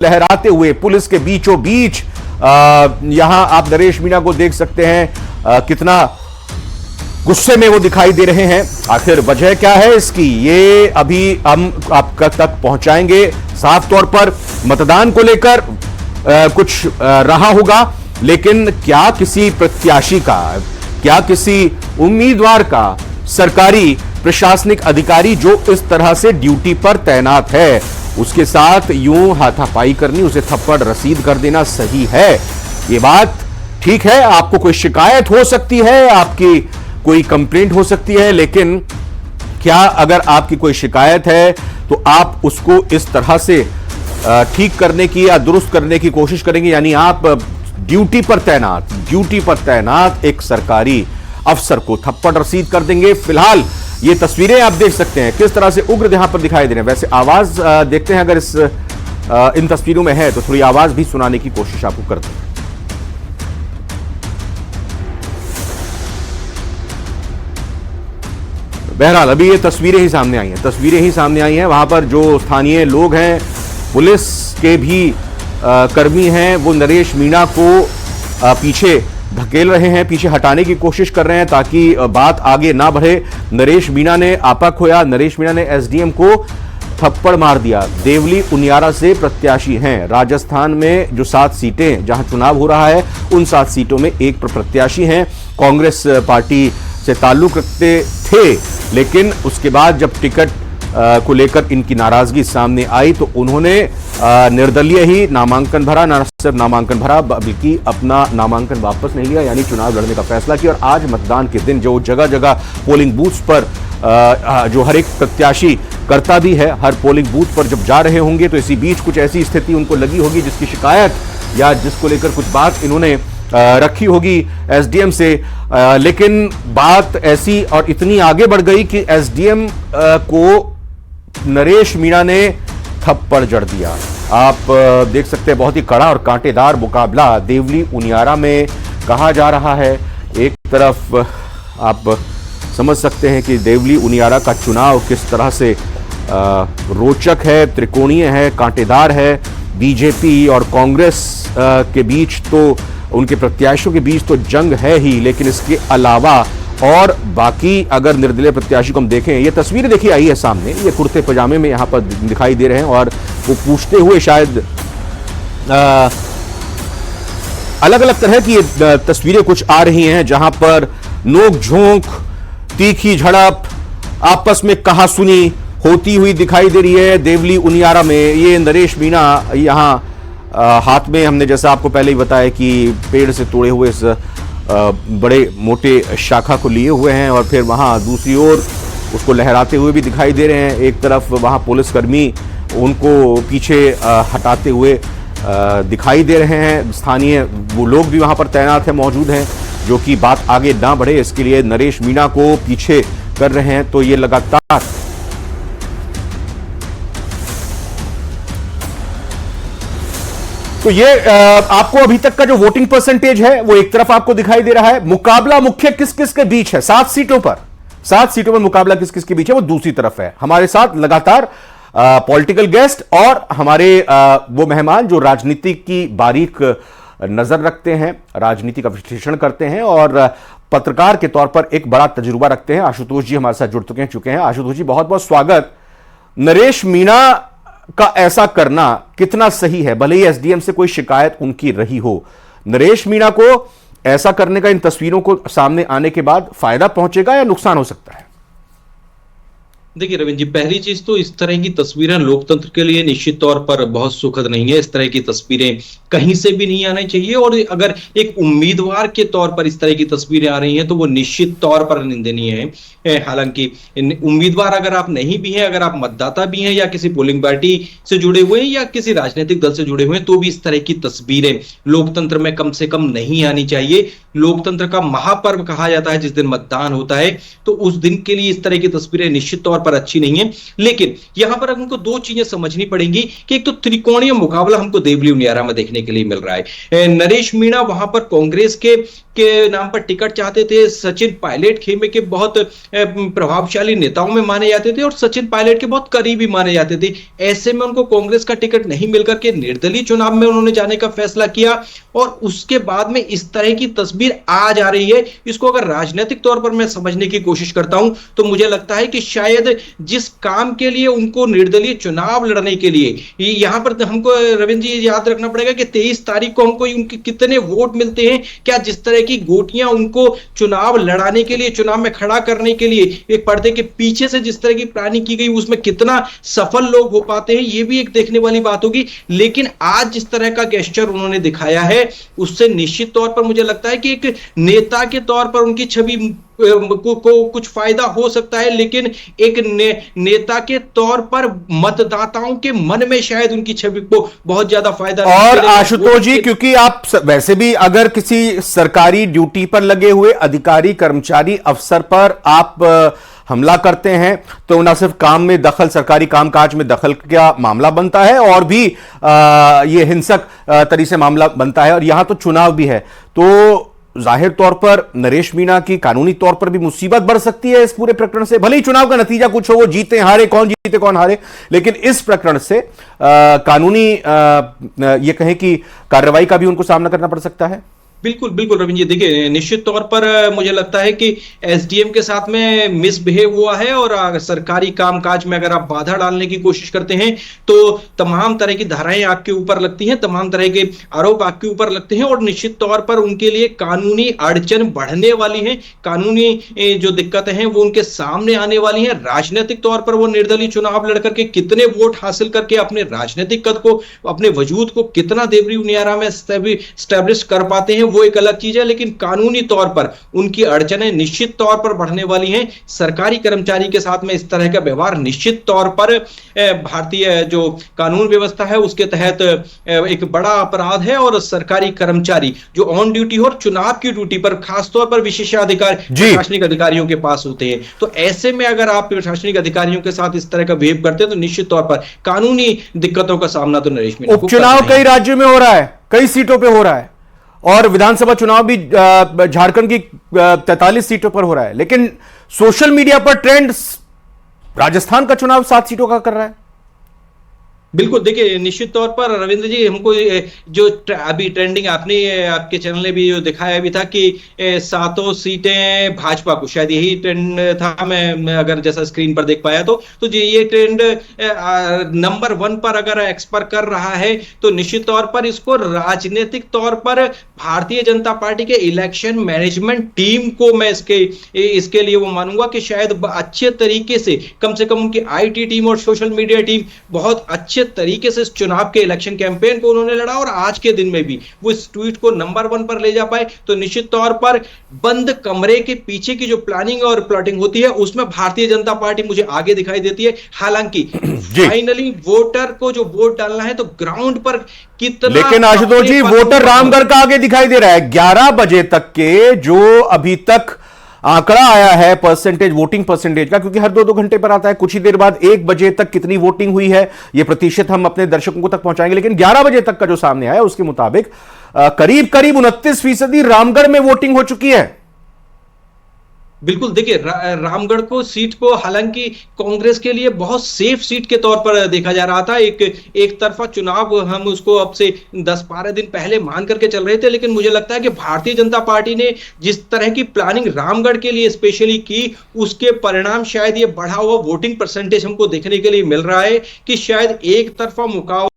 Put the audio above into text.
लहराते हुए पुलिस के बीचों बीच यहां आप नरेश मीणा को देख सकते हैं कितना गुस्से में वो दिखाई दे रहे हैं। आखिर वजह क्या है इसकी, ये अभी हम आप तक पहुंचाएंगे। साफ तौर पर मतदान को लेकर कुछ रहा होगा, लेकिन क्या किसी प्रत्याशी का, क्या किसी उम्मीदवार का सरकारी प्रशासनिक अधिकारी जो इस तरह से ड्यूटी पर तैनात है उसके साथ यूं हाथापाई करनी, उसे थप्पड़ रसीद कर देना सही है? ये बात ठीक है, आपको कोई शिकायत हो सकती है, आपकी कोई कंप्लेंट हो सकती है, लेकिन क्या अगर आपकी कोई शिकायत है तो आप उसको इस तरह से ठीक करने की या दुरुस्त करने की कोशिश करेंगे? यानी आप ड्यूटी पर तैनात एक सरकारी अफसर को थप्पड़ रसीद कर देंगे। फिलहाल ये तस्वीरें आप देख सकते हैं किस तरह से उग्र यहां पर दिखाई दे रहे हैं। वैसे आवाज देखते हैं, अगर इन तस्वीरों में है तो थोड़ी आवाज भी सुनाने की कोशिश आपको करते हैं। बहरहाल अभी ये तस्वीरें ही सामने आई हैं। वहां पर जो स्थानीय लोग हैं, पुलिस के भी कर्मी हैं, वो नरेश मीणा को पीछे धकेल रहे हैं, पीछे हटाने की कोशिश कर रहे हैं ताकि बात आगे ना बढ़े। नरेश मीणा ने आपा खोया, नरेश मीणा ने एसडीएम को थप्पड़ मार दिया। देवली उनियारा से प्रत्याशी हैं। राजस्थान में जो 7 सीटें जहां चुनाव हो रहा है उन 7 सीटों में एक प्रत्याशी हैं। कांग्रेस पार्टी से ताल्लुक रखते थे, लेकिन उसके बाद जब टिकट को लेकर इनकी नाराजगी सामने आई तो उन्होंने निर्दलीय ही नामांकन भरा, न सिर्फ नामांकन भरा बल्कि अपना नामांकन वापस नहीं लिया, यानी चुनाव लड़ने का फैसला किया। और आज मतदान के दिन जो जगह जगह पोलिंग बूथ्स पर जो हर एक प्रत्याशी करता भी है, हर पोलिंग बूथ पर जब जा रहे होंगे तो इसी बीच कुछ ऐसी स्थिति उनको लगी होगी जिसकी शिकायत या जिसको लेकर कुछ बात इन्होंने रखी होगी एसडीएम से, लेकिन बात ऐसी और इतनी आगे बढ़ गई कि एसडीएम को नरेश मीणा ने थप्पड़ जड़ दिया। आप देख सकते हैं बहुत ही कड़ा और कांटेदार मुकाबला देवली उनियारा में कहा जा रहा है। एक तरफ आप समझ सकते हैं कि देवली उनियारा का चुनाव किस तरह से रोचक है, त्रिकोणीय है, कांटेदार है। बीजेपी और कांग्रेस के बीच तो, उनके प्रत्याशियों के बीच तो जंग है ही, लेकिन इसके अलावा और बाकी अगर निर्दलीय प्रत्याशी को हम देखें, ये तस्वीर देखिए आई है सामने, ये कुर्ते पजामे में यहां पर दिखाई दे रहे हैं और वो पूछते हुए शायद अलग अलग तरह की ये तस्वीरें कुछ आ रही हैं जहां पर नोक झोंक, तीखी झड़प, आपस में कहासुनी होती हुई दिखाई दे रही है देवली उनियारा में। ये नरेश मीणा यहां हाथ में, हमने जैसा आपको पहले ही बताया कि पेड़ से तोड़े हुए इस बड़े मोटे शाखा को लिए हुए हैं और फिर वहां दूसरी ओर उसको लहराते हुए भी दिखाई दे रहे हैं। एक तरफ वहां पुलिसकर्मी उनको पीछे हटाते हुए दिखाई दे रहे हैं। स्थानीय वो लोग भी वहां पर तैनात हैं, मौजूद हैं, जो कि बात आगे ना बढ़े इसके लिए नरेश मीणा को पीछे कर रहे हैं। तो ये लगातार तो ये आपको अभी तक का जो वोटिंग परसेंटेज है वो एक तरफ आपको दिखाई दे रहा है। मुकाबला मुख्य किस किस के बीच है? 7 सीटों पर मुकाबला किस किस के बीच है वो दूसरी तरफ है। हमारे साथ लगातार पॉलिटिकल गेस्ट और हमारे वो मेहमान जो राजनीति की बारीक नजर रखते हैं, राजनीति का विश्लेषण करते हैं और पत्रकार के तौर पर एक बड़ा तजुर्बा रखते हैं। आशुतोष जी हमारे साथ जुड़ चुके हैं। आशुतोष जी, बहुत बहुत स्वागत। नरेश मीणा का ऐसा करना कितना सही है? भले ही एसडीएम से कोई शिकायत उनकी रही हो, नरेश मीणा को ऐसा करने का इन तस्वीरों को सामने आने के बाद फायदा पहुंचेगा या नुकसान हो सकता है? देखिए रविंद्र जी, पहली चीज तो इस तरह की तस्वीरें लोकतंत्र के लिए निश्चित तौर पर बहुत सुखद नहीं है। इस तरह की तस्वीरें कहीं से भी नहीं आनी चाहिए और अगर एक उम्मीदवार के तौर पर इस तरह की तस्वीरें आ रही हैं तो वो निश्चित तौर पर निंदनीय है। हालांकि उम्मीदवार अगर आप नहीं भी हैं, अगर आप मतदाता भी हैं या किसी पोलिंग पार्टी से जुड़े हुए हैं या किसी राजनीतिक दल से जुड़े हुए हैं, तो भी इस तरह की तस्वीरें लोकतंत्र में कम से कम नहीं आनी चाहिए। लोकतंत्र का महापर्व कहा जाता है जिस दिन मतदान होता है, तो उस दिन के लिए इस तरह की तस्वीरें निश्चित तौर पर अच्छी नहीं है। लेकिन यहां पर हमको 2 चीजें समझनी पड़ेंगी कि एक तो त्रिकोणीय मुकाबला हमको देवली उनियारा में देखने के लिए मिल रहा है। नरेश मीणा वहां पर कांग्रेस के के नाम पर टिकट चाहते थे। सचिन पायलट खेमे के बहुत प्रभावशाली नेताओं में माने जाते थे और सचिन पायलट के बहुत करीबी माने जाते थे। ऐसे में उनको कांग्रेस का टिकट नहीं मिलकर के निर्दलीय चुनाव में उन्होंने जाने का फैसला किया और उसके बाद में इस तरह की तस्वीर आ जा रही है। इसको अगर राजनीतिक तौर पर मैं समझने की कोशिश करता हूं तो मुझे लगता है कि शायद जिस काम के लिए उनको निर्दलीय चुनाव लड़ने के लिए यहां पर हमको रविंद्र जी याद रखना पड़ेगा कि 23 तारीख को हमको उनके कितने वोट मिलते हैं। क्या जिस तरह की गोटियां उनको चुनाव लड़ाने के लिए, चुनाव में खड़ा करने के लिए एक पर्दे के पीछे से जिस तरह की प्लानिंग की गई उसमें कितना सफल लोग हो पाते हैं, यह भी एक देखने वाली बात होगी। लेकिन आज जिस तरह का गेस्चर उन्होंने दिखाया है उससे निश्चित तौर पर मुझे लगता है कि एक नेता के तौर पर उनकी छवि को कुछ फायदा हो सकता है, लेकिन एक नेता के तौर पर मतदाताओं के मन में शायद उनकी छवि को बहुत ज्यादा फायदा और आशुतोष जी, क्योंकि आप वैसे भी अगर किसी सरकारी ड्यूटी पर लगे हुए अधिकारी, कर्मचारी, अफसर पर आप हमला करते हैं तो न सिर्फ काम में दखल, सरकारी कामकाज में दखल का मामला बनता है और भी ये हिंसक तरीके से मामला बनता है और यहां तो चुनाव भी है। तो जाहिर तौर पर नरेश मीणा की कानूनी तौर पर भी मुसीबत बढ़ सकती है इस पूरे प्रकरण से। भले ही चुनाव का नतीजा कुछ हो, वो जीते हारे, कौन जीते कौन हारे, लेकिन इस प्रकरण से कानूनी ये कहें कि कार्रवाई का भी उनको सामना करना पड़ सकता है। बिल्कुल बिल्कुल रविंद्र जी, देखिए निश्चित तौर पर मुझे लगता है कि एसडीएम के साथ में मिसबिहेव हुआ है और सरकारी कामकाज में अगर आप बाधा डालने की कोशिश करते हैं तो तमाम तरह की धाराएं आपके ऊपर लगती हैं, तमाम तरह के आरोप आपके ऊपर लगते हैं और निश्चित तौर पर उनके लिए कानूनी अड़चन बढ़ने वाली है। कानूनी जो दिक्कतें हैं वो उनके सामने आने वाली हैं। राजनीतिक तौर पर वो निर्दलीय चुनाव लड़कर के कितने वोट हासिल करके अपने राजनीतिक कद को, अपने वजूद को कितना देवरी उनियारा में स्टैब्लिश कर पाते हैं वो एक अलग चीज है, लेकिन कानूनी तौर पर उनकी अड़चनें निश्चित तौर पर बढ़ने वाली हैं। सरकारी कर्मचारी के साथ में इस तरह का व्यवहार निश्चित तौर पर भारतीय जो कानून व्यवस्था है उसके तहत एक बड़ा अपराध है और सरकारी कर्मचारी जो ऑन ड्यूटी हो और चुनाव की ड्यूटी पर खासतौर पर विशेषाधिकार प्रशासनिक अधिकारियों के पास होते हैं, तो ऐसे में अगर आप प्रशासनिक अधिकारियों के साथ इस तरह का बिहेव करते हैं तो निश्चित तौर पर कानूनी दिक्कतों का सामना तो नरेश मीणा को उपचुनाव कई राज्यों में हो रहा है, कई सीटों पर हो रहा है और विधानसभा चुनाव भी झारखंड की 43 सीटों पर हो रहा है, लेकिन सोशल मीडिया पर ट्रेंड राजस्थान का चुनाव 7 सीटों का कर रहा है। बिल्कुल, देखिए निश्चित तौर पर रविंद्र जी हमको जो अभी ट्रेंडिंग आपके चैनल ने भी जो दिखाया भी था कि 7 सीटें भाजपा को, शायद यही ट्रेंड था, मैं अगर जैसा स्क्रीन पर देख पाया तो ये ट्रेंड नंबर 1 पर अगर एक्सपर कर रहा है तो निश्चित तौर पर इसको राजनीतिक तौर पर भारतीय जनता पार्टी के इलेक्शन मैनेजमेंट टीम को मैं इसके लिए वो मानूंगा कि शायद अच्छे तरीके से कम उनकी IT टीम और सोशल मीडिया टीम बहुत अच्छे तरीके से इस चुनाव के इलेक्शन कैंपेन को उन्होंने लड़ा और आज के दिन में भी वो इस ट्वीट को नंबर 1 पर ले जा पाए। तो निश्चित तौर पर बंद कमरे के पीछे की जो प्लानिंग और प्लॉटिंग होती है उसमें भारतीय जनता पार्टी मुझे आगे दिखाई देती है। हालांकि फाइनली वोटर को जो वोट डालना है तो ग्राउंड पर कितना, लेकिन आशुतोष जी वोटर रामगढ़ का आगे दिखाई दे रहा है। 11 बजे तक के जो अभी तक आंकड़ा आया है परसेंटेज, वोटिंग परसेंटेज का, क्योंकि हर 2-2 घंटे पर आता है, कुछ ही देर बाद 1 बजे तक कितनी वोटिंग हुई है ये प्रतिशत हम अपने दर्शकों को तक पहुंचाएंगे, लेकिन 11 बजे तक का जो सामने आया उसके मुताबिक करीब 29% रामगढ़ में वोटिंग हो चुकी है। बिल्कुल, देखिए रामगढ़ को सीट को हालांकि कांग्रेस के लिए बहुत सेफ सीट के तौर पर देखा जा रहा था। एक तरफा चुनाव हम उसको अब से 10-12 दिन पहले मान करके चल रहे थे, लेकिन मुझे लगता है कि भारतीय जनता पार्टी ने जिस तरह की प्लानिंग रामगढ़ के लिए स्पेशली की उसके परिणाम शायद ये बढ़ा हुआ वोटिंग परसेंटेज हमको देखने के लिए मिल रहा है कि शायद एक तरफा मुकाबला